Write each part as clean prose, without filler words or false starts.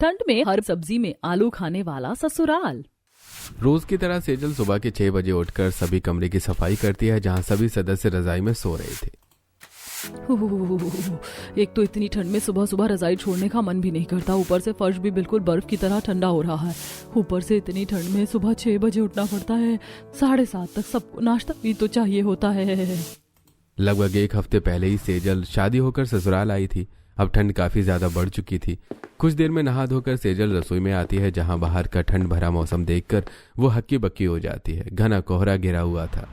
ठंड में हर सब्जी में आलू खाने वाला ससुराल। रोज की तरह सेजल सुबह के 6 बजे उठकर सभी कमरे की सफाई करती है जहां सभी सदस्य रजाई में सो रहे थे। एक तो इतनी ठंड में सुबह सुबह रजाई छोड़ने का मन भी नहीं करता, ऊपर से फर्श भी बिल्कुल बर्फ की तरह ठंडा हो रहा है। ऊपर से इतनी ठंड में सुबह 6 बजे उठना पड़ता है। 7:30 तक सबको नाश्ता भी तो चाहिए होता है। लगभग एक हफ्ते पहले ही सेजल शादी होकर ससुराल आई थी। अब ठंड काफी ज्यादा बढ़ चुकी थी। कुछ देर में नहा धोकर सेजल रसोई में आती है जहां बाहर का ठंड भरा मौसम देखकर वो हक्की बक्की हो जाती है। घना कोहरा घिरा हुआ था।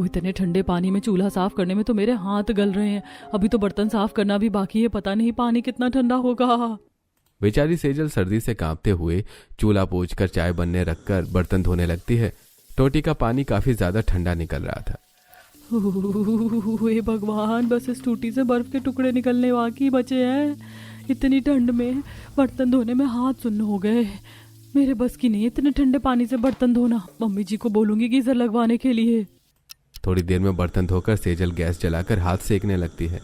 इतने ठंडे पानी में चूल्हा साफ करने में तो मेरे हाथ गल रहे हैं। अभी तो बर्तन साफ करना भी बाकी है, पता नहीं पानी कितना ठंडा होगा। बेचारी सेजल सर्दी से कांपते हुए चूल्हा पोंछकर चाय बनने रखकर बर्तन धोने लगती है। टोटी का पानी काफी ज्यादा ठंडा निकल रहा था। हे भगवान, बस इस टूटी से बर्फ के टुकड़े निकलने बाकी बचे हैं। इतनी ठंड में बर्तन धोने में हाथ सुन्न हो गए। मेरे बस की नहीं इतने ठंडे पानी से बर्तन धोना। मम्मी जी को बोलूंगी गीजर लगवाने के लिए। थोड़ी देर में बर्तन धोकर सेजल गैस जलाकर हाथ सेकने लगती है।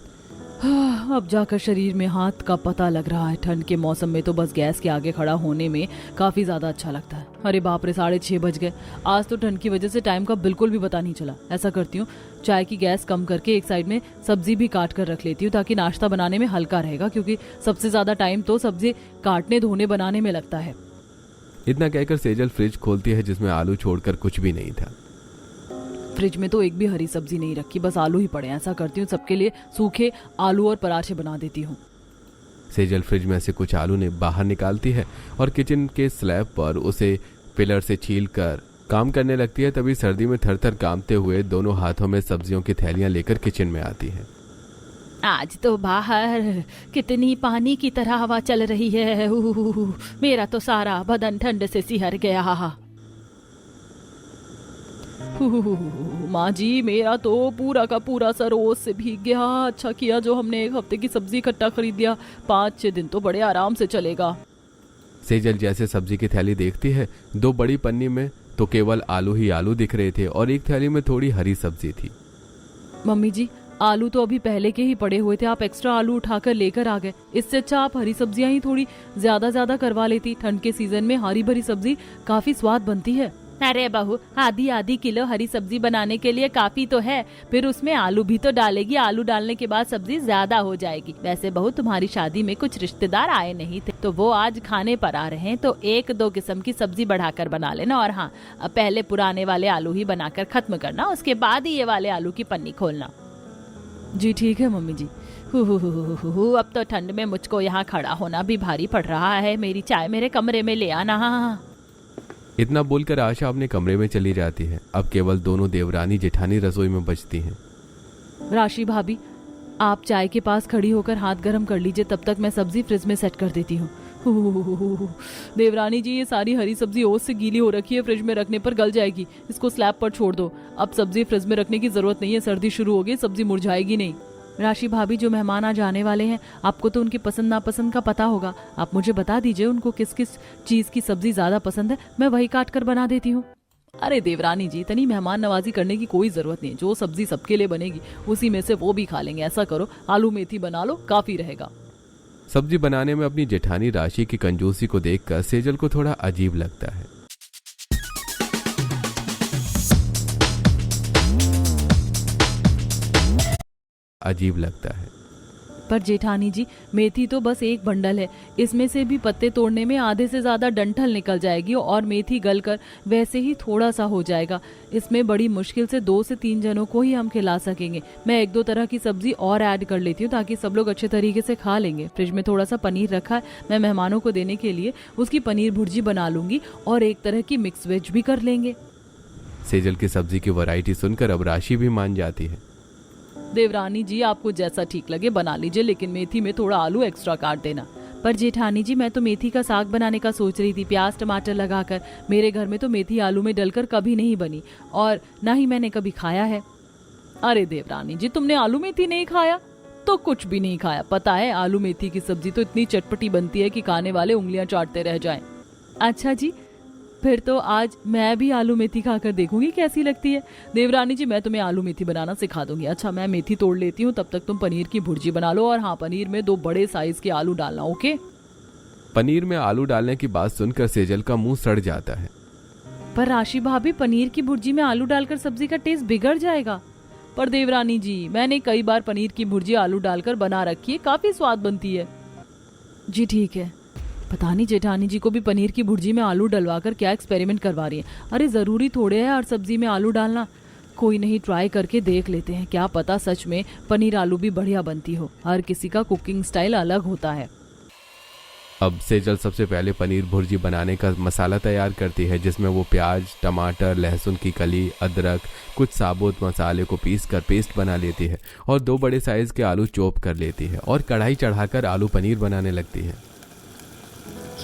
अब जाकर शरीर में हाथ का पता लग रहा है। ठंड के मौसम में तो बस गैस के आगे खड़ा होने में काफी ज्यादा अच्छा लगता है। अरे बाप रे, 6:30 बज गए। आज तो ठंड की वजह से टाइम का बिल्कुल भी पता नहीं चला। ऐसा करती हूँ, चाय की गैस कम करके एक साइड में सब्जी भी काट कर रख लेती हूँ ताकि नाश्ता बनाने में हल्का रहेगा, क्योंकि सबसे ज्यादा टाइम तो सब्जी काटने धोने बनाने में लगता है। इतना कहकर सेजल फ्रिज खोलती है जिसमें आलू छोड़कर कुछ भी नहीं था। फ्रिज में तो एक भी हरी सब्जी नहीं रखी, बस आलू ही पड़े। ऐसा करती हूँ, सबके लिए सूखे आलू और पराठे बना देती हूँ। सेजल फ्रिज में से कुछ आलू ने बाहर निकालती है और किचन के स्लैब पर उसे पिलर से छील कर काम करने लगती है। तभी सर्दी में थर थर कांपते हुए दोनों हाथों में सब्जियों की थैलियां लेकर किचन में आती है। आज तो बाहर कितनी पानी की तरह हवा चल रही है। मेरा तो सारा बदन ठंड से सिहर गया। माँ जी, मेरा तो पूरा का पूरा सर ओस से भीग गया। अच्छा किया जो हमने एक हफ्ते की सब्जी इकट्ठा खरीद लिया। 5-6 दिन तो बड़े आराम से चलेगा। सेजल जैसे सब्जी की थैली देखती है, 2 बड़ी पन्नी में तो केवल आलू ही आलू दिख रहे थे और एक थैली में थोड़ी हरी सब्जी थी। मम्मी जी, आलू तो अभी पहले के ही पड़े हुए थे, आप एक्स्ट्रा आलू उठाकर लेकर आ गए। इससे अच्छा आप हरी सब्जियां ही थोड़ी ज्यादा करवा लेती। ठंड के सीजन में हरी भरी सब्जी काफी स्वाद बनती है। अरे बहू, आधी किलो हरी सब्जी बनाने के लिए काफी तो है, फिर उसमें आलू भी तो डालेगी। आलू डालने के बाद सब्जी ज्यादा हो जाएगी। वैसे बहू, तुम्हारी शादी में कुछ रिश्तेदार आए नहीं थे तो वो आज खाने पर आ रहे हैं, तो 1-2 किस्म की सब्जी बढ़ाकर बना लेना। और हाँ, पहले पुराने वाले आलू ही बनाकर खत्म करना, उसके बाद ही ये वाले आलू की पन्नी खोलना। जी ठीक है मम्मी जी। अब तो ठंड में मुझको यहाँ खड़ा होना भी भारी पड़ रहा है। मेरी चाय मेरे कमरे में ले आना। इतना बोलकर आशा अपने कमरे में चली जाती है। अब केवल दोनों देवरानी जेठानी रसोई में बचती हैं। राशि भाभी, आप चाय के पास खड़ी होकर हाथ गर्म कर लीजिए, तब तक मैं सब्जी फ्रिज में सेट कर देती हूँ। देवरानी जी, ये सारी हरी सब्जी ओस से गीली हो रखी है, फ्रिज में रखने पर गल जाएगी। इसको स्लैब पर छोड़ दो। अब सब्जी फ्रिज में रखने की जरूरत नहीं है, सर्दी शुरू हो गई, सब्जी मुरझाएगी नहीं। राशि भाभी, जो मेहमान आज आने वाले हैं, आपको तो उनकी पसंद नापसंद का पता होगा। आप मुझे बता दीजिए उनको किस किस चीज की सब्जी ज्यादा पसंद है, मैं वही काट कर बना देती हूँ। अरे देवरानी जी, इतनी मेहमान नवाजी करने की कोई जरूरत नहीं है। जो सब्जी सबके लिए बनेगी उसी में से वो भी खा लेंगे। ऐसा करो, आलू मेथी बना लो, काफी रहेगा। सब्जी बनाने में अपनी जेठानी राशि की कंजूसी को देखकर सेजल को थोड़ा अजीब लगता है। पर जेठानी जी, मेथी तो बस एक बंडल है, इसमें से भी पत्ते तोड़ने में आधे से ज्यादा डंठल निकल जाएगी और मेथी गलकर वैसे ही थोड़ा सा हो जाएगा। इसमें बड़ी मुश्किल से 2 से 3 जनों को ही हम खिला सकेंगे। मैं 1-2 तरह की सब्जी और ऐड कर लेती हूँ ताकि सब लोग अच्छे तरीके से खा लेंगे। फ्रिज में थोड़ा सा पनीर रखा है, मैं मेहमानों को देने के लिए उसकी पनीर भुर्जी बना लूंगी और एक तरह की मिक्स वेज भी कर लेंगे। सेजल की सब्जी की वैरायटी सुनकर अब राशि भी मान जाती है। देवरानी जी, आपको जैसा ठीक लगे बना लीजिए, लेकिन मेथी में थोड़ा आलू एक्स्ट्रा काट देना। पर जेठानी जी, मैं तो मेथी का साग बनाने का सोच रही थी, प्याज टमाटर लगाकर। मेरे घर में तो मेथी आलू में डलकर कभी नहीं बनी और ना ही मैंने कभी खाया है। अरे देवरानी जी, तुमने आलू मेथी नहीं खाया तो कुछ भी नहीं खाया। पता है, आलू मेथी की सब्जी तो इतनी चटपटी बनती है कि खाने वाले उंगलियां चाटते रह जाएं। अच्छा जी, फिर तो आज मैं भी आलू मेथी खाकर देखूंगी कैसी लगती है। देवरानी जी, मैं तुम्हें आलू मेथी बनाना सिखा दूंगी। अच्छा, मैं मेथी तोड़ लेती हूँ, तब तक तुम पनीर की भुर्जी बना लो। और हाँ, पनीर में 2 बड़े साइज के आलू डालना। ओके। पनीर में आलू डालने की बात सुनकर सेजल का मुंह सड़ जाता है। पर राशि भाभी, पनीर की भुर्जी में आलू डालकर सब्जी का टेस्ट बिगड़ जाएगा। पर देवरानी जी, मैंने कई बार पनीर की भुर्जी आलू डालकर बना रखी है, काफी स्वाद बनती है। जी ठीक है। पता नहीं जेठानी जी को भी पनीर की भुर्जी में आलू डलवाकर क्या एक्सपेरिमेंट करवा रही है। अरे जरूरी थोड़े है हर सब्जी में आलू डालना। कोई नहीं, ट्राई करके देख लेते हैं, क्या पता सच में पनीर आलू भी बढ़िया बनती हो। हर किसी का कुकिंग स्टाइल अलग होता है। अब सेजल सबसे पहले पनीर भुर्जी बनाने का मसाला तैयार करती है, जिसमें वो प्याज, टमाटर, लहसुन की कली, अदरक, कुछ साबुत मसाले को पीस कर पेस्ट बना लेती है और 2 बड़े साइज के आलू चॉप कर लेती है और कढ़ाई चढ़ाकर आलू पनीर बनाने लगती है।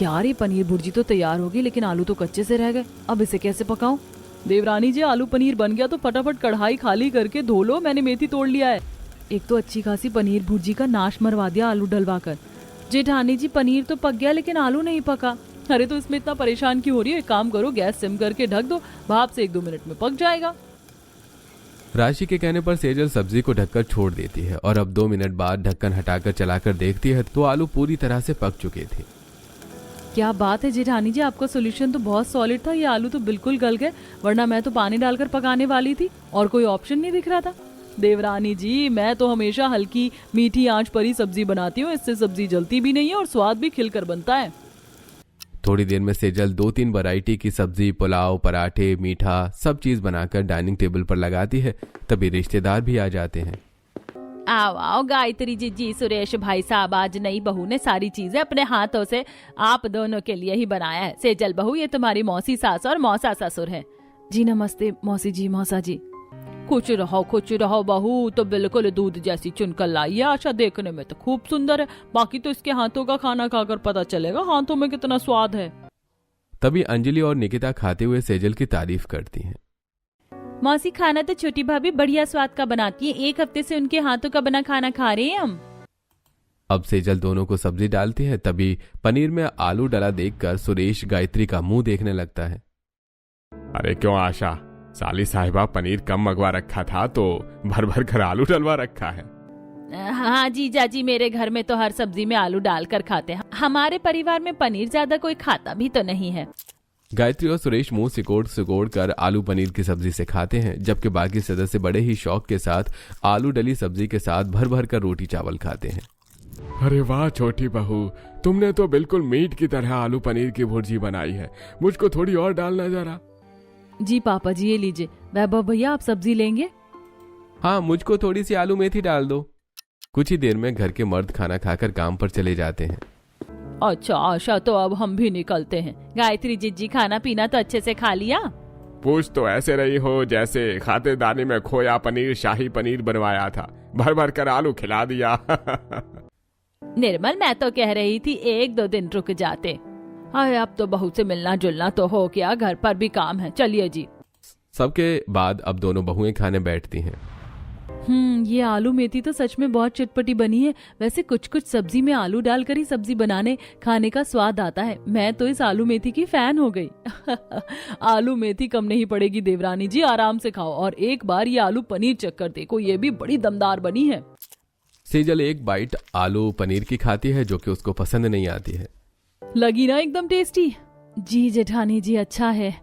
यार ये पनीर भुर्जी तो तैयार होगी, लेकिन आलू तो कच्चे से रह गए। अब इसे कैसे पकाऊं? देवरानी जी, आलू पनीर बन गया तो फटाफट कढ़ाई खाली करके धो लो, मैंने मेथी तोड़ लिया है। एक तो अच्छी खासी पनीर भुर्जी का नाश मरवा दिया आलू डलवाकर। जेठानी जी, पनीर तो पक गया लेकिन आलू नहीं पका। अरे तो इसमें इतना परेशान क्यों हो रही है? एक काम करो, गैस सिम करके ढक दो, भाप से 1-2 मिनट में पक जाएगा। राशि के कहने पर सेजल सब्जी को ढककर छोड़ देती है और अब 2 मिनट बाद ढक्कन हटाकर चलाकर देखती है तो आलू पूरी तरह से पक चुके थे। क्या बात है जेठानी जी, आपका सोल्यूशन तो बहुत सॉलिड था। ये आलू तो बिल्कुल गल गए, वरना मैं तो पानी डालकर पकाने वाली थी और कोई ऑप्शन नहीं दिख रहा था। देवरानी जी, मैं तो हमेशा हल्की मीठी आंच पर ही सब्जी बनाती हूँ, इससे सब्जी जलती भी नहीं है और स्वाद भी खिलकर बनता है। थोड़ी देर में सेजल 2-3 वैरायटी की सब्जी, पुलाव, पराठे, मीठा सब चीज बनाकर डाइनिंग टेबल पर लगाती है। तभी रिश्तेदार भी आ जाते हैं। आओ आओ गायत्री जी, सुरेश भाई साहब, आज नई बहू ने सारी चीजें अपने हाथों से आप दोनों के लिए ही बनाया है। सेजल बहू, ये तुम्हारी मौसी सास और मौसा ससुर है। जी नमस्ते मौसी जी, मौसा जी। खुश रहो बहू, तो बिल्कुल दूध जैसी चुनकर लाई है। आशा देखने में तो खूब सुंदर है, बाकी तो इसके हाथों का खाना खाकर पता चलेगा हाथों में कितना स्वाद है। तभी अंजलि और निकिता खाते हुए सेजल की तारीफ करती हैं। मौसी, खाना तो छोटी भाभी बढ़िया स्वाद का बनाती है, 1 हफ्ते से उनके हाथों का बना खाना खा रहे हैं हम। अब सेजल दोनों को सब्जी डालती है, तभी पनीर में आलू डला देखकर सुरेश गायत्री का मुंह देखने लगता है। अरे क्यों आशा, साली साहिबा पनीर कम मंगवा रखा था तो भर भर कर आलू डलवा रखा है। हाँ जीजा जी, मेरे घर में तो हर सब्जी में आलू डालकर खाते हैं। हमारे परिवार में पनीर ज्यादा कोई खाता भी तो नहीं है। गायत्री और सुरेश मुंह सिकोड़ कर आलू पनीर की सब्जी से खाते हैं, जबकि बाकी सदस्य बड़े ही शौक के साथ आलू डली सब्जी के साथ भर भर कर रोटी चावल खाते हैं। अरे वाह छोटी बहू, तुमने तो बिल्कुल मीट की तरह आलू पनीर की भुर्जी बनाई है, मुझको थोड़ी और डालना जरा। जी पापा जी, ये लीजिए। वैभव भैया, आप सब्जी लेंगे? हाँ, मुझको थोड़ी सी आलू मेथी डाल दो। कुछ ही देर में घर के मर्द खाना खाकर काम पर चले जाते हैं। अच्छा आशा, तो अब हम भी निकलते हैं। गायत्री जी, खाना पीना तो अच्छे से खा लिया? पूछ तो ऐसे रही हो जैसे खातेदानी में खोया पनीर शाही पनीर बनवाया था, भर भर कर आलू खिला दिया। निर्मल, मैं तो कह रही थी 1-2 दिन रुक जाते। अरे अब तो बहू से मिलना जुलना तो हो गया, घर पर भी काम है। चलिए जी। सबके बाद अब दोनों बहुएं खाने बैठती हैं। ये आलू मेथी तो सच में बहुत चटपटी बनी है। वैसे कुछ कुछ सब्जी में आलू डालकर ही सब्जी बनाने खाने का स्वाद आता है। मैं तो इस आलू मेथी की फैन हो गई। आलू मेथी कम नहीं पड़ेगी देवरानी जी, आराम से खाओ और एक बार ये आलू पनीर चक्कर देखो, ये भी बड़ी दमदार बनी है। सेजल एक बाइट आलू पनीर की खाती है जो कि उसको पसंद नहीं आती है। लगी ना एकदम टेस्टी? जी जेठानी जी, अच्छा है।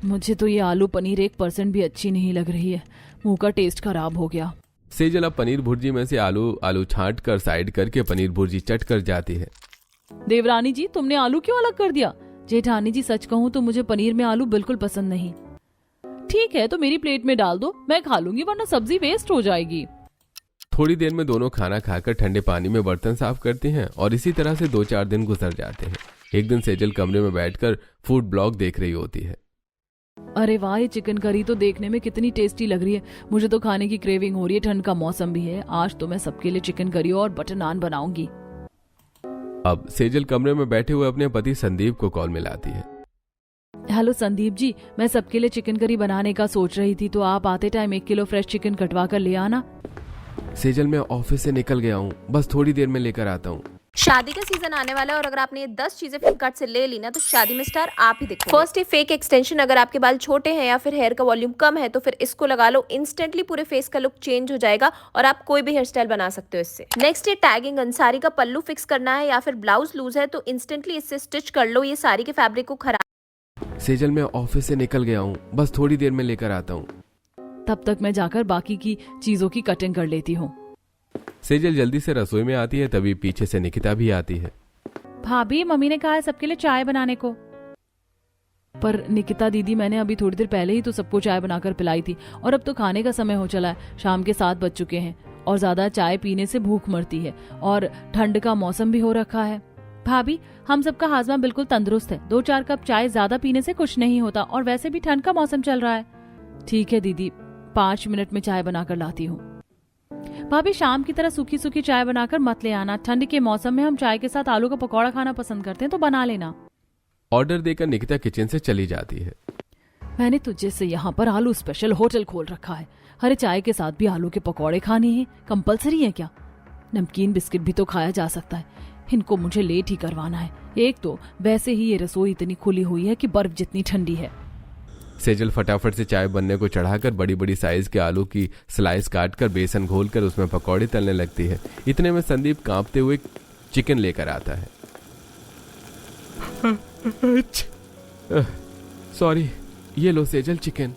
मुझे तो ये आलू पनीर 1% भी अच्छी नहीं लग रही है, मुंह का टेस्ट खराब हो गया। सेजल अब पनीर भुर्जी में से आलू छांट कर साइड करके पनीर भुर्जी चट कर जाती है। देवरानी जी, तुमने आलू क्यों अलग कर दिया? जेठानी जी, सच कहूँ तो मुझे पनीर में आलू बिल्कुल पसंद नहीं। ठीक है, तो मेरी प्लेट में डाल दो, मैं खा लूंगी, वरना सब्जी वेस्ट हो जाएगी। थोड़ी देर में दोनों खाना खाकर ठंडे पानी में बर्तन साफ करते हैं और इसी तरह से 2-4 दिन गुजर जाते हैं। एक दिन सेजल कमरे में बैठकर फूड ब्लॉग देख रही होती है। अरे वाह, ये चिकन करी तो देखने में कितनी टेस्टी लग रही है। मुझे तो खाने की क्रेविंग हो रही है, ठंड का मौसम भी है। आज तो मैं सबके लिए चिकन करी और बटर नान बनाऊंगी। अब सेजल कमरे में बैठे हुए अपने पति संदीप को कॉल मिलाती है। हेलो संदीप जी, मैं सबके लिए चिकन करी बनाने का सोच रही थी, तो आप आते टाइम 1 किलो फ्रेश चिकन कटवा कर ले आना। सेजल, मैं ऑफिस से निकल गया हूँ, बस थोड़ी देर में लेकर आता हूँ। शादी का सीजन आने वाला है और अगर आपने ये 10 चीजें फ्लिपकार्ट से ले ली ना तो शादी में स्टार आप ही दिखोगे। फर्स्ट है फेक एक्सटेंशन। अगर आपके बाल छोटे हैं या फिर हेयर का वॉल्यूम कम है तो फिर इसको लगा लो, इंस्टेंटली पूरे फेस का लुक चेंज हो जाएगा और आप कोई भी हेयर स्टाइल बना सकते हो इससे। नेक्स्ट है टैगिंग। साड़ी का पल्लू फिक्स करना है या फिर ब्लाउज लूज है तो इंस्टेंटली इससे स्टिच कर लो, ये साड़ी के फैब्रिक को खराब। सेजल मैं ऑफिस से निकल गया हूँ, बस थोड़ी देर में लेकर आता हूँ। तब तक मैं जाकर बाकी की चीजों की कटिंग कर लेती हूँ। सेजल जल्दी से रसोई में आती है, तभी पीछे से निकिता भी आती है। भाभी, मम्मी ने कहा है सबके लिए चाय बनाने को। पर निकिता दीदी, मैंने अभी थोड़ी देर पहले ही तो सबको चाय बनाकर पिलाई थी और अब तो खाने का समय हो चला है। शाम के 7 बज चुके हैं और ज्यादा चाय पीने से भूख मरती है और ठंड का मौसम भी हो रखा है। भाभी, हम सबका हाजमा बिल्कुल तंदुरुस्त है। 2-4 कप चाय ज्यादा पीने से कुछ नहीं होता और वैसे भी ठंड का मौसम चल रहा है। ठीक है दीदी, 5 मिनट में चाय बनाकर लाती हूँ। भाभी, शाम की तरह सूखी सूखी चाय बनाकर मत ले आना। ठंड के मौसम में हम चाय के साथ आलू का पकौड़ा खाना पसंद करते हैं, तो बना लेना। ऑर्डर देकर निकिता किचन से चली जाती है। मैंने तुझे से यहाँ पर आलू स्पेशल होटल खोल रखा है। हरे चाय के साथ भी आलू के पकौड़े खाने हैं, कंपलसरी है क्या? नमकीन बिस्किट भी तो खाया जा सकता है। इनको मुझे लेट ही करवाना है। एक तो वैसे ही ये रसोई इतनी खुली हुई है कि बर्फ जितनी ठंडी है। सेजल फटाफट से चाय बनने को चढ़ाकर बड़ी बड़ी साइज के आलू की स्लाइस काटकर बेसन घोलकर उसमें पकौड़े तलने लगती है। इतने में संदीप कांपते हुए चिकन लेकर आता है। सॉरी, ये लो सेजल चिकन।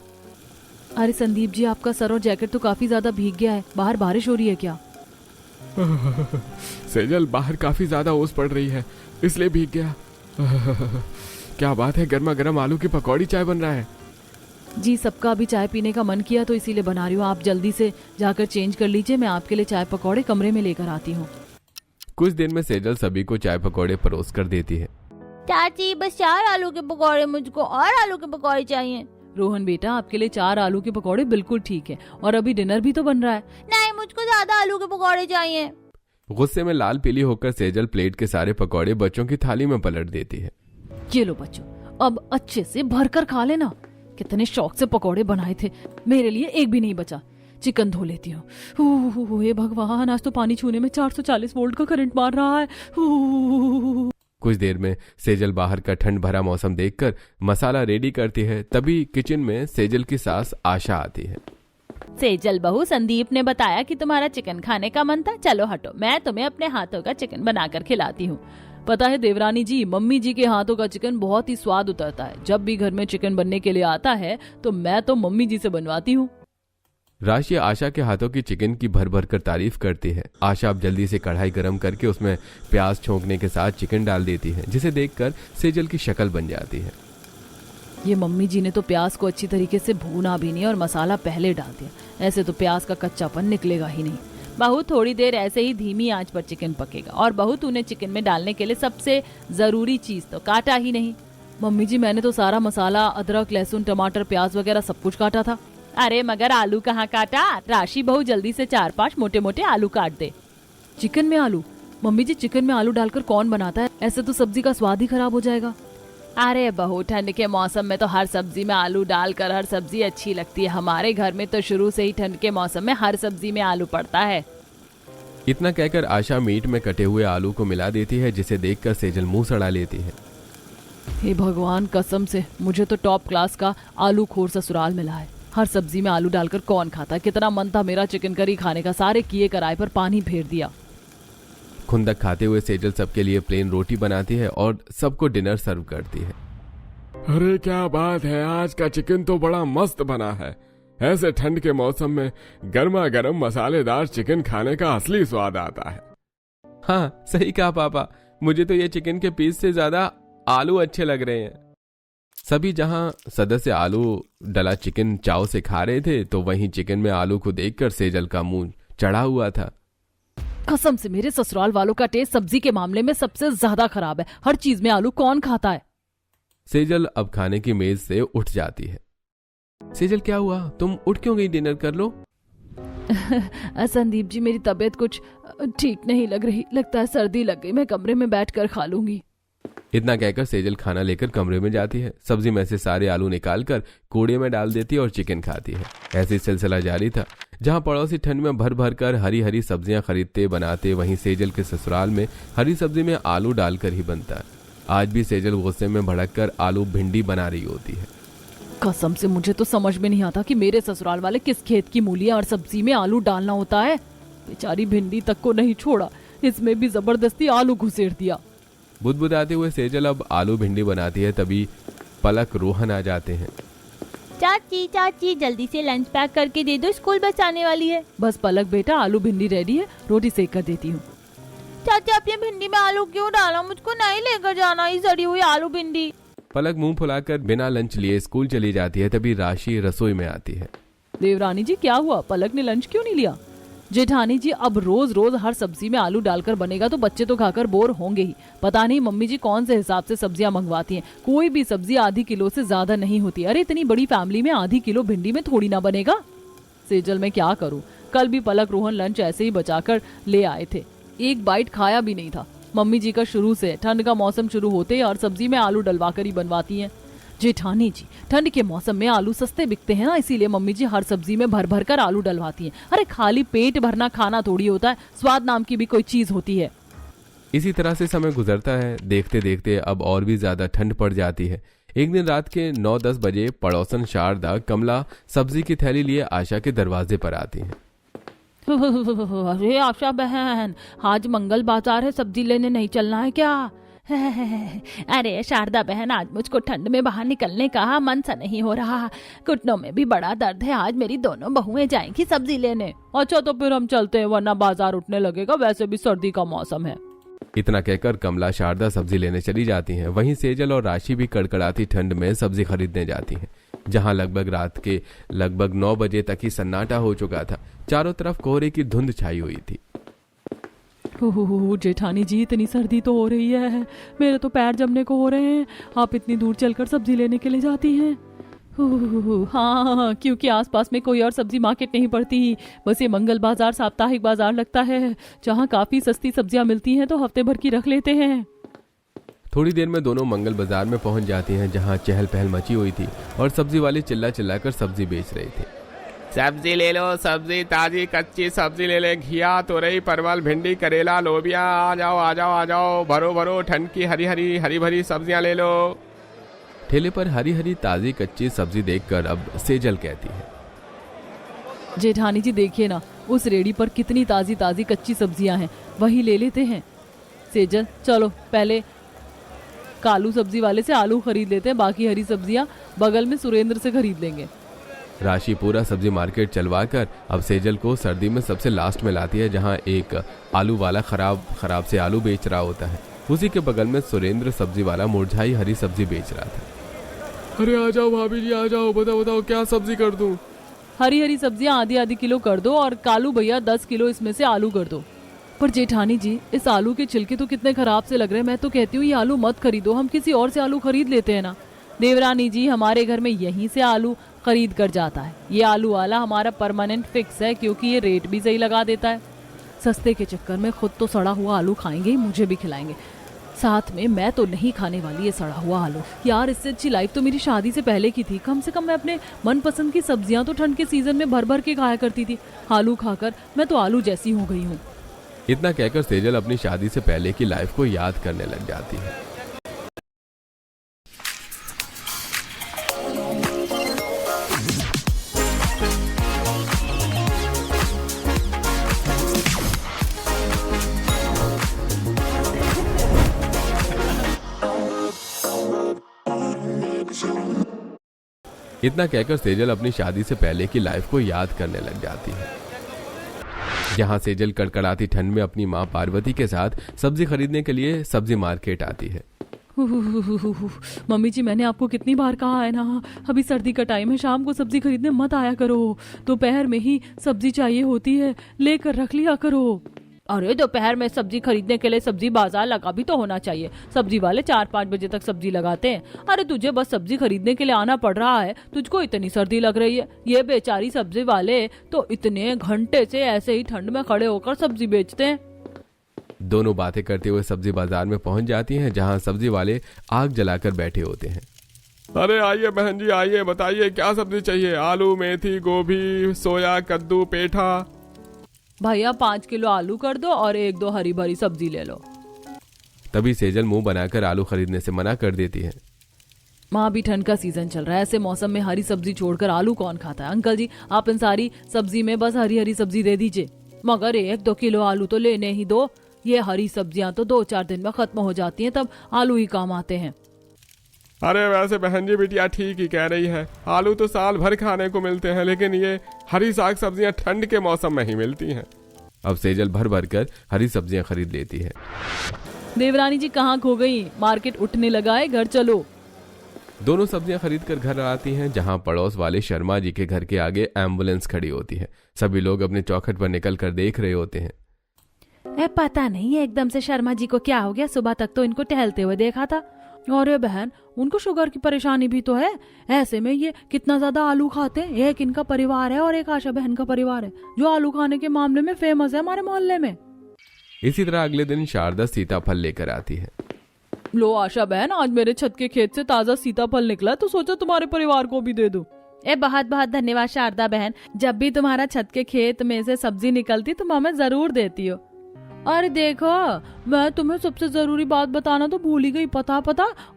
अरे संदीप जी, आपका सर और जैकेट तो काफी ज्यादा भीग गया है। बाहर बारिश हो रही है क्या? सेजल, बाहर काफी ज्यादा ओस पड़ रही है इसलिए भीग गया। क्या बात है, गर्मा गर्म आलू की पकौड़ी चाय बन रहा है। जी, सबका अभी चाय पीने का मन किया तो इसीलिए बना रही हूँ। आप जल्दी से जाकर चेंज कर लीजिए, मैं आपके लिए चाय पकौड़े कमरे में लेकर आती हूँ। कुछ देर में सेजल सभी को चाय पकौड़े परोस कर देती है। चाची, बस 4 आलू के पकौड़े, मुझको और आलू के पकौड़े चाहिए। रोहन बेटा, आपके लिए 4 आलू के पकौड़े बिल्कुल ठीक है और अभी डिनर भी तो बन रहा है। नहीं, मुझको ज्यादा आलू के पकौड़े चाहिए। गुस्से में लाल पीली होकर सेजल प्लेट के सारे पकौड़े बच्चों की थाली में पलट देती है। ये लो बच्चों, अब अच्छे से भरकर खा लेना। कितने शौक से पकौड़े बनाए थे, मेरे लिए एक भी नहीं बचा। चिकन धो लेती हूँ। हे भगवान, आज तो पानी छूने में 440 वोल्ट का करंट मार रहा है। कुछ देर में सेजल बाहर का ठंड भरा मौसम देखकर मसाला रेडी करती है। तभी किचन में सेजल की सास आशा आती है। सेजल बहू, संदीप ने बताया कि तुम्हारा चिकन खाने का मन था। चलो हटो, मैं तुम्हें अपने हाथों का चिकन बनाकर खिलाती हूँ। पता है देवरानी जी, मम्मी जी के हाथों का चिकन बहुत ही स्वाद उतरता है। जब भी घर में चिकन बनने के लिए आता है तो मैं तो मम्मी जी से बनवाती हूँ। राशि आशा के हाथों की चिकन की भर भर कर तारीफ करती है। आशा अब जल्दी से कढ़ाई गरम करके उसमें प्याज छोंकने के साथ चिकन डाल देती है, जिसे देखकर सेजल की शक्ल बन जाती है। ये मम्मी जी ने तो प्याज को अच्छी तरीके से भूना भी नहीं और मसाला पहले डाल दिया। ऐसे तो प्याज का कच्चापन निकलेगा ही नहीं। बहू, थोड़ी देर ऐसे ही धीमी आंच पर चिकन पकेगा। और बहू, तूने चिकन में डालने के लिए सबसे जरूरी चीज तो काटा ही नहीं। मम्मी जी, मैंने तो सारा मसाला, अदरक, लहसुन, टमाटर, प्याज वगैरह सब कुछ काटा था। अरे मगर आलू कहाँ काटा? राशि बहू, जल्दी से 4-5 मोटे मोटे आलू काट दे। चिकन में आलू? मम्मी जी, चिकन में आलू डालकर कौन बनाता है? ऐसे तो सब्जी का स्वाद ही खराब हो जाएगा। अरे बहू, ठंड के मौसम में तो हर सब्जी में आलू डालकर हर सब्जी अच्छी लगती है। हमारे घर में तो शुरू से ही ठंड के मौसम में हर सब्जी में आलू पड़ता है। इतना कहकर आशा मीट में कटे हुए आलू को मिला देती है, जिसे देखकर सेजल मुंह सड़ा लेती है। हे भगवान, कसम से मुझे तो टॉप क्लास का आलू खोर ससुराल मिला है। हर सब्जी में आलू डालकर कौन खाता है? कितना मन था मेरा चिकन करी खाने का, सारे किए कराए पर पानी फेर दिया। खुंदक खाते हुए सेजल सबके लिए प्लेन रोटी बनाती है और सबको डिनर सर्व करती है। अरे क्या बात है, आज का चिकन तो बड़ा मस्त बना है। ऐसे ठंड के मौसम में गर्मा गर्म मसालेदार चिकन खाने का असली स्वाद आता है। हाँ, सही कहा पापा, मुझे तो ये चिकन के पीस से ज्यादा आलू अच्छे लग रहे हैं। सभी जहां सदस्य आलू डला चिकन चाव से खा रहे थे, तो वहीं चिकन में आलू को देखकर सेजल का मुंह चढ़ा हुआ था। कसम से मेरे ससुराल वालों का टेस्ट सब्जी के मामले में सबसे ज्यादा खराब है। हर चीज में आलू कौन खाता है? सेजल अब खाने की मेज से उठ जाती है। सेजल, क्या हुआ? तुम उठ क्यों गई? डिनर कर लो। संदीप जी, मेरी तबीयत कुछ ठीक नहीं लग रही। लगता है सर्दी लग गई। मैं कमरे में बैठकर खा लूंगी। इतना कहकर सेजल खाना लेकर कमरे में जाती है। सब्जी में से सारे आलू निकालकर कूड़े में डाल देती है और चिकन खाती है। ऐसे सिलसिला जारी था। जहां पड़ोसी ठंड में भर भर कर हरी हरी सब्जियां खरीदते बनाते, वहीं सेजल के ससुराल में हरी सब्जी में आलू डालकर ही बनता है। आज भी सेजल गुस्से में भड़क कर आलू भिंडी बना रही होती है। कसम से मुझे तो समझ में नहीं आता कि मेरे ससुराल वाले किस खेत की मूलियां और सब्जी में आलू डालना होता है। बेचारी भिंडी तक को नहीं छोड़ा, इसमें भी जबरदस्ती आलू घुसेड़ दिया। बुदबुदाते हुए सेजल अब आलू भिंडी बनाती है, तभी पलक रोहन आ जाते हैं। चाची चाची जल्दी से लंच पैक करके दे दो, स्कूल बस आने वाली है। बस पलक बेटा, आलू भिंडी रेडी है, रोटी सेक कर देती हूँ। चाची आप ये भिंडी में आलू क्यों डाला? मुझको नहीं लेकर जाना ये सड़ी हुई आलू भिंडी। पलक मुंह फुलाकर बिना लंच लिए स्कूल चली जाती है। तभी राशि रसोई में आती है। देवरानी जी क्या हुआ, पलक ने लंच क्यों नहीं लिया? जेठानी जी अब रोज रोज हर सब्जी में आलू डालकर बनेगा तो बच्चे तो खाकर बोर होंगे ही। पता नहीं मम्मी जी कौन से हिसाब से सब्जियां मंगवाती हैं। कोई भी सब्जी आधी किलो से ज्यादा नहीं होती। अरे इतनी बड़ी फैमिली में आधी किलो भिंडी में थोड़ी ना बनेगा। सेजल मैं क्या करूं, कल भी पलक रोहन लंच ऐसे ही बचाकर ले आए थे, एक बाइट खाया भी नहीं था। मम्मी जी का शुरू से ठंड का मौसम शुरू होते ही हर सब्जी में आलू डलवाकर ही बनवाती हैं। जेठानी जी ठंड के मौसम में आलू सस्ते बिकते हैं ना, इसीलिए मम्मी जी हर सब्जी में भर भर कर आलू डलवाती हैं। अरे खाली पेट भरना खाना थोड़ी होता है, स्वाद नाम की भी कोई चीज होती है। इसी तरह से समय गुजरता है। देखते देखते अब और भी ज्यादा ठंड पड़ जाती है। एक दिन रात के 9-10 बजे पड़ोसन शारदा कमला सब्जी की थैली लिए आशा के दरवाजे पर आती है। अरे आशा बहन, आज मंगल बाजार है, सब्जी लेने नहीं चलना है क्या? अरे शारदा बहन, आज मुझको ठंड में बाहर निकलने का मन सा नहीं हो रहा। घुटनों में भी बड़ा दर्द है। आज मेरी दोनों बहुएं जाएंगी सब्जी लेने। अच्छा तो फिर हम चलते हैं, वरना बाजार उठने लगेगा, वैसे भी सर्दी का मौसम है। इतना कहकर कमला शारदा सब्जी लेने चली जाती हैं। वहीं सेजल और राशि भी कड़कड़ाती ठंड में सब्जी खरीदने जाती हैं। जहां लगभग रात के 9 बजे तक ही सन्नाटा हो चुका था। चारों तरफ कोहरे की धुंध छाई हुई थी। जेठानी जी इतनी सर्दी तो हो रही है, मेरे तो पैर जमने को हो रहे हैं। आप इतनी दूर चलकर सब्जी लेने के लिए जाती हैं? हाँ, क्योंकि आसपास में कोई और सब्जी मार्केट नहीं पड़ती। बस ये मंगल बाजार साप्ताहिक बाजार लगता है, जहाँ काफी सस्ती सब्जियां मिलती हैं, तो हफ्ते भर की रख लेते हैं। थोड़ी देर में दोनों मंगल बाजार में पहुंच जाती हैं, जहां चहल पहल मची हुई थी और सब्जी वाले चिल्ला चिल्लाकर सब्जी बेच रहे थे। सब्जी ले लो, सब्जी ताजी कच्ची सब्जी ले ले, घिया तोरई परवल भिंडी करेला लोबिया, आ जाओ आ जाओ आ जाओ, भरो भरो, ठंड की हरी भरी सब्जियां ले लो। ठेले पर हरी हरी ताजी कच्ची सब्जी देखकर अब सेजल कहती है। जेठानी जी देखिए ना, उस रेडी पर कितनी ताजी ताजी कच्ची सब्जियां हैं, वही ले लेते हैं। सेजल चलो पहले कालू सब्जी वाले से आलू खरीद लेते हैं, बाकी हरी सब्जियां बगल में सुरेंद्र से खरीद लेंगे। राशि पूरा सब्जी मार्केट चलवाकर अब सेजल को सर्दी में सबसे लास्ट में लाती है, जहां एक आलू वाला खराब से आलू बेच रहा होता है। उसी के बगल में सुरेंद्र सब्जी वाला मुरझाई हरी सब्जी बेच रहा था। अरे आ जाओ भाभी जी, आ जाओ, बताओ क्या सब्जी कर दूं? हरी हरी सब्जियां आधी किलो कर दो, और कालू भैया 10 किलो इसमें से आलू कर दो। पर जेठानी जी इस आलू के छिलके तो कितने खराब से लग रहे हैं। मैं तो कहती हूँ ये आलू मत खरीदो, हम किसी और से आलू खरीद लेते हैं ना। देवरानी जी हमारे घर में यहीं से आलू खरीद कर जाता है। ये आलू वाला हमारा परमानेंट फिक्स है, क्योंकि ये रेट भी सही लगा देता है। सस्ते के चक्कर में खुद तो सड़ा हुआ आलू खाएंगे ही, मुझे भी खिलाएंगे। साथ में मैं तो नहीं खाने वाली ये सड़ा हुआ आलू। यार इससे अच्छी लाइफ तो मेरी शादी से पहले की थी। कम से कम मैं अपने मनपसंद की सब्जियां तो ठंड के सीजन में भर भर के खाया करती थी। आलू खाकर मैं तो आलू जैसी हो गई हूँ। इतना कहकर सेजल अपनी शादी से पहले की लाइफ को याद करने लग जाती है। इतना कहकर सेजल अपनी शादी से पहले की लाइफ को याद करने लग जाती है। जहां सेजल कड़कड़ाती ठंड में अपनी मां पार्वती के साथ सब्जी खरीदने के लिए सब्जी मार्केट आती है। मम्मी जी मैंने आपको कितनी बार कहा है ना, अभी सर्दी का टाइम है, शाम को सब्जी खरीदने मत आया करो। दोपहर में ही सब्जी चाहिए होती है, लेकर रख लिया करो। अरे दोपहर में सब्जी खरीदने के लिए सब्जी बाजार लगा भी तो होना चाहिए। सब्जी वाले 4-5 बजे तक सब्जी लगाते हैं। अरे तुझे बस सब्जी खरीदने के लिए आना पड़ रहा है, तुझको इतनी सर्दी लग रही है। ये बेचारी सब्जी वाले तो इतने घंटे से ऐसे ही ठंड में खड़े होकर सब्जी बेचते हैं। दोनों बातें करते हुए सब्जी बाजार में पहुंच जाती हैं, जहां सब्जी वाले आग जलाकर बैठे होते हैं। अरे आइए बहन जी आइए, बताइए क्या सब्जी चाहिए? आलू, मेथी, गोभी, सोया, कद्दू, पेठा। भैया 5 किलो आलू कर दो और 1-2 हरी भरी सब्जी ले लो। तभी सेजल मुंह बनाकर आलू खरीदने से मना कर देती है। माँ भी ठंड का सीजन चल रहा है, ऐसे मौसम में हरी सब्जी छोड़कर आलू कौन खाता है? अंकल जी आप इन सारी सब्जी में बस हरी हरी सब्जी दे दीजिए, मगर 1-2 किलो आलू तो लेने ही दो। ये हरी सब्जियां तो 2-4 दिन में खत्म हो जाती हैं, तब आलू ही काम आते हैं। अरे वैसे बहन जी बिटिया ठीक ही कह रही है, आलू तो साल भर खाने को मिलते हैं, लेकिन ये हरी साग सब्जियां ठंड के मौसम में ही मिलती हैं। अब सेजल भर भर कर हरी सब्जियां खरीद लेती है। देवरानी जी कहाँ खो गई? मार्केट उठने लगा है, घर चलो। दोनों सब्जियां खरीद कर घर आती हैं, जहां पड़ोस वाले शर्मा जी के घर के आगे एम्बुलेंस खड़ी होती है। सभी लोग अपने चौखट पर निकल कर देख रहे होते हैं। पता नहीं एकदम से शर्मा जी को क्या हो गया, सुबह तक तो इनको टहलते हुए देखा था। अरे बहन उनको शुगर की परेशानी भी तो है, ऐसे में ये कितना ज्यादा आलू खाते हैं। एक इनका परिवार है और एक आशा बहन का परिवार है जो आलू खाने के मामले में फेमस है हमारे मोहल्ले में। इसी तरह अगले दिन शारदा सीताफल लेकर आती है। लो आशा बहन, आज मेरे छत के खेत से ताजा सीताफल निकला, तो सोचा तुम्हारे परिवार को भी दे दूं। बहुत बहुत धन्यवाद शारदा बहन, जब भी तुम्हारा छत के खेत में से सब्जी निकलती तुम हमें जरूर देती हो। अरे देखो, मैं तुम्हें सबसे जरूरी बात बताना तो भूल ही गई। पता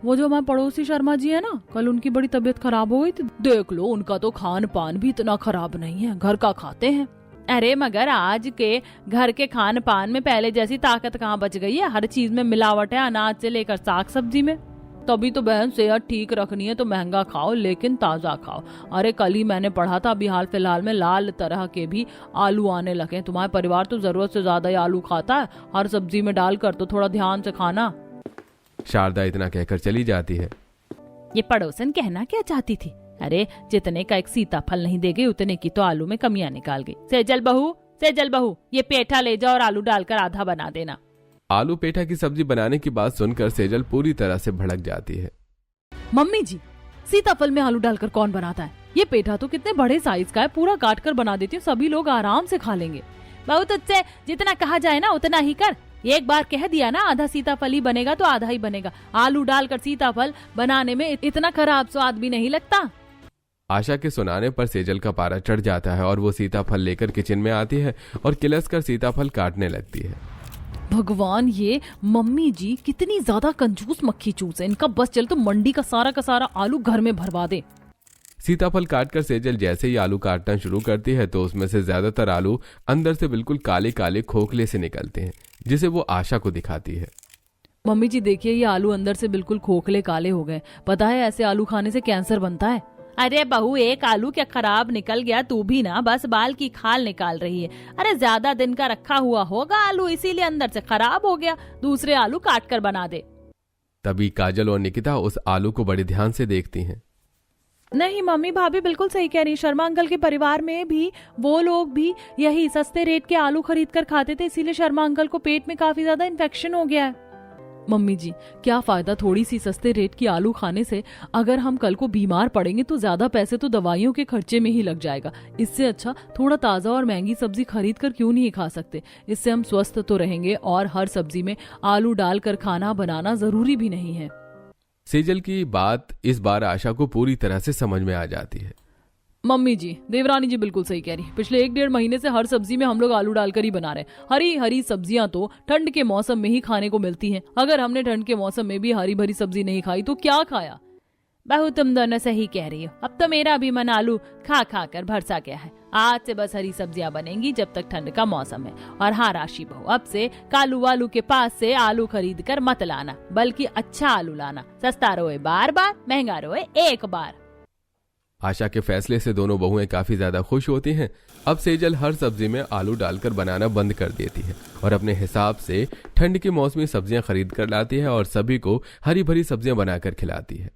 वो जो हमारे पड़ोसी शर्मा जी है ना, कल उनकी बड़ी तबीयत खराब हो गई थी। देख लो उनका तो खान पान भी इतना खराब नहीं है, घर का खाते हैं। अरे मगर आज के घर के खान पान में पहले जैसी ताकत कहाँ बच गई है? हर चीज में मिलावट है, अनाज से लेकर साग सब्जी में। तभी तो बहन सेहत ठीक रखनी है तो महंगा खाओ लेकिन ताजा खाओ। अरे कल ही मैंने पढ़ा था अभी हाल फिलहाल में लाल तरह के भी आलू आने लगे। तुम्हारे परिवार तो जरूरत से ज्यादा ही आलू खाता है, हर सब्जी में डालकर, तो थोड़ा ध्यान से खाना। शारदा इतना कहकर चली जाती है। ये पड़ोसन कहना क्या चाहती थी? अरे जितने का एक सीताफल नहीं दे गई उतने की तो आलू में कमियां निकाल गई। सेजल बहू ये पेठा ले जाओ और आलू डालकर आधा बना देना। आलू पेठा की सब्जी बनाने की बात सुनकर सेजल पूरी तरह से भड़क जाती है। मम्मी जी सीताफल में आलू डालकर कौन बनाता है? ये पेठा तो कितने बड़े साइज का है, पूरा काट कर बना देती हूँ, सभी लोग आराम से खा लेंगे। बहू तुझसे जितना कहा जाए ना उतना ही कर। एक बार कह दिया ना आधा सीताफल ही बनेगा तो आधा ही बनेगा। आलू डालकर सीताफल बनाने में इतना खराब स्वाद भी नहीं लगता। आशा के सुनाने पर सेजल का पारा चढ़ जाता है और वो सीताफल लेकर किचन में आती है और किलस कर सीताफल काटने लगती है। भगवान, ये मम्मी जी कितनी ज्यादा कंजूस मक्खी चूस है, इनका बस चल तो मंडी का सारा आलू घर में भरवा दे। सीताफल काटकर सेजल जैसे ही आलू काटना शुरू करती है तो उसमें से ज्यादातर आलू अंदर से बिल्कुल काले काले खोखले से निकलते हैं, जिसे वो आशा को दिखाती है। मम्मी जी देखिए, ये आलू अंदर से बिल्कुल खोखले काले हो गए। पता है ऐसे आलू खाने से कैंसर बनता है। अरे बहू एक आलू क्या खराब निकल गया, तू भी ना बस बाल की खाल निकाल रही है। अरे ज्यादा दिन का रखा हुआ होगा आलू, इसीलिए अंदर से खराब हो गया। दूसरे आलू काट कर बना दे। तभी काजल और निकिता उस आलू को बड़े ध्यान से देखती हैं। नहीं मम्मी भाभी बिल्कुल सही कह रही। शर्मा अंकल के परिवार में भी वो लोग भी यही सस्ते रेट के आलू खरीद कर खाते थे, इसीलिए शर्मा अंकल को पेट में काफी ज्यादा इन्फेक्शन हो गया है। मम्मी जी क्या फायदा थोड़ी सी सस्ते रेट की आलू खाने से? अगर हम कल को बीमार पड़ेंगे तो ज्यादा पैसे तो दवाइयों के खर्चे में ही लग जाएगा। इससे अच्छा थोड़ा ताजा और महंगी सब्जी खरीद कर क्यों नहीं खा सकते? इससे हम स्वस्थ तो रहेंगे और हर सब्जी में आलू डालकर खाना बनाना जरूरी भी नहीं है। सेजल की बात इस बार आशा को पूरी तरह से समझ में आ जाती है। मम्मी जी, देवरानी जी बिल्कुल सही कह रही। पिछले 1-1.5 महीने से हर सब्जी में हम लोग आलू डालकर ही बना रहे। हरी हरी सब्जियां तो ठंड के मौसम में ही खाने को मिलती हैं। अगर हमने ठंड के मौसम में भी हरी भरी सब्जी नहीं खाई तो क्या खाया? बहू तुम दोनों सही कह रही हो। अब तो मेरा भी मन आलू खा खा कर भरसा गया है। आज से बस हरी सब्जियां बनेंगी जब तक ठंड का मौसम है। और हाँ राशि बहू, अब से कालू वालू के पास से आलू खरीद कर मत लाना, बल्कि अच्छा आलू लाना। सस्ता रोए बार बार, महंगा रोए एक बार। आशा के फैसले से दोनों बहुएं काफी ज्यादा खुश होती हैं। अब सेजल हर सब्जी में आलू डालकर बनाना बंद कर देती है और अपने हिसाब से ठंड की मौसमी सब्जियां खरीद कर लाती है और सभी को हरी भरी सब्जियां बनाकर खिलाती है।